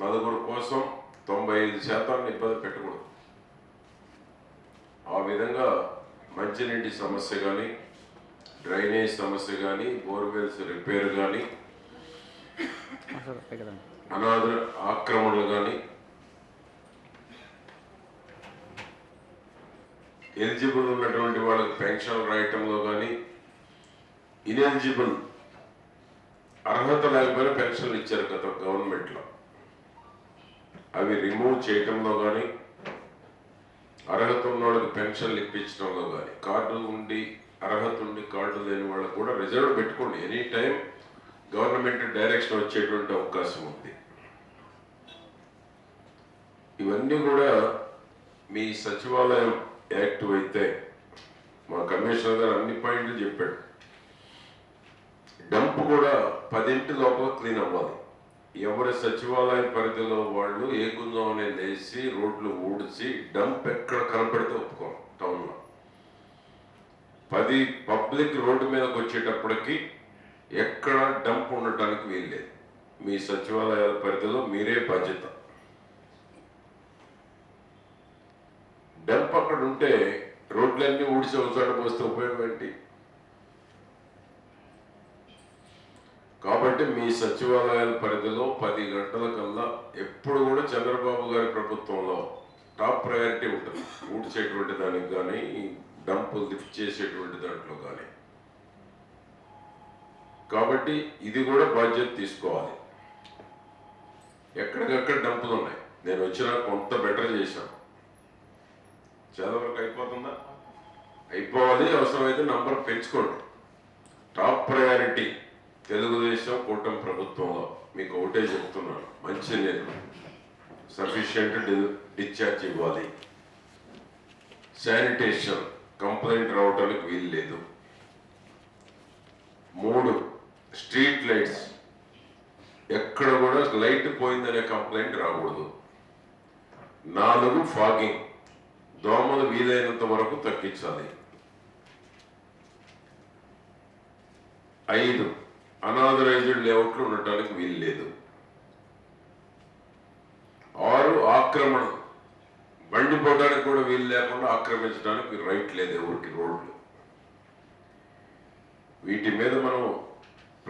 నలుగురు కోసం 95% ఇబ్బంది పెట్టకూడదు. ఆ విధంగా మంచినీటి సమస్య కానీ, డ్రైనేజ్ సమస్య కానీ, బోర్వెల్స్ రిపేర్ కానీ, అనాథ ఆక్రమణలు కానీ, ఎలిజిబుల్ ఉన్నటువంటి వాళ్ళకి పెన్షన్ రాయటంలో కానీ, ఇన్ఎలిజిబుల్ అర్హత లేకపోయినా పెన్షన్లు ఇచ్చారు గత గవర్నమెంట్లో, అవి రిమూవ్ చేయటంలో కానీ, అర్హత ఉన్న వాళ్ళకి పెన్షన్లు ఇప్పించడంలో కానీ, కార్డు ఉండి అర్హత ఉండి కార్డు లేని వాళ్ళకు కూడా రిజర్వ్ పెట్టుకోండి. ఎనీ టైం గవర్నమెంట్ డైరెక్షన్ వచ్చేటువంటి అవకాశం ఉంది. ఇవన్నీ కూడా మీ సచివాలయం యాక్టివ్ అయితే, మా కమిషనర్ గారు అన్ని పాయింట్లు చెప్పాడు. డంప్ కూడా 10 లోపల క్లీన్ అవ్వాలి. ఎవరి సచివాలయం పరిధిలో వాళ్ళు ఏకుందామని లేచి రోడ్లు ఊడ్చి డంప్ ఎక్కడ కనపడితే ఒప్పుకోం. టౌన్లో 10 పబ్లిక్ రోడ్డు మీదకి వచ్చేటప్పటికి ఎక్కడ డంప్ ఉండటానికి వీల్లేదు. మీ సచివాలయాల పరిధిలో మీరే బాధ్యత. డంప్ అక్కడ ఉంటే రోడ్లన్నీ ఊడ్చి ఒకసారి పోస్తే ఉపయోగం ఏంటి? కాబట్టి మీ సచివాలయాల పరిధిలో 10 గంటల కల్లా ఎప్పుడు కూడా చంద్రబాబు గారి ప్రభుత్వంలో టాప్ ప్రయారిటీ ఉంటుంది. ఊడ్చేటువంటి దానికి కానీ, డంపులు లిఫ్ట్ చేసేటువంటి దాంట్లో కానీ. కాబట్టి ఇది కూడా బాధ్యత తీసుకోవాలి. ఎక్కడికక్కడ డంపులు ఉన్నాయి. నేను వచ్చినా కొంత బెటర్ చేశాను. చాలా వరకు అయిపోతుందా? అయిపోవాలి. అవసరమైతే నంబర్ పెంచుకోండి. టాప్ ప్రయారిటీ తెలుగుదేశం కూటమి ప్రభుత్వంలో మీకు ఒకటే చెప్తున్నాను, మంచి నీరు సఫిషియంట్ డిశ్చార్జ్ ఇవ్వాలి. శానిటేషన్ కంప్లైంట్ రావడానికి వీలు లేదు. 3 స్ట్రీట్ లైట్స్ ఎక్కడ కూడా లైట్ పోయిందనే కంప్లైంట్ రాకూడదు. 4 ఫాగింగ్, దోమలు వీలైనంత వరకు తగ్గించాలి. 5 అనాథరైజ్డ్ లేఅవుట్లు ఉండటానికి వీలు లేదు. 6 ఆక్రమణ, బండి పోవడానికి కూడా వీలు లేకుండా ఆక్రమించడానికి రైట్ లేదు ఎవరికి రోడ్లు. వీటి మీద మనం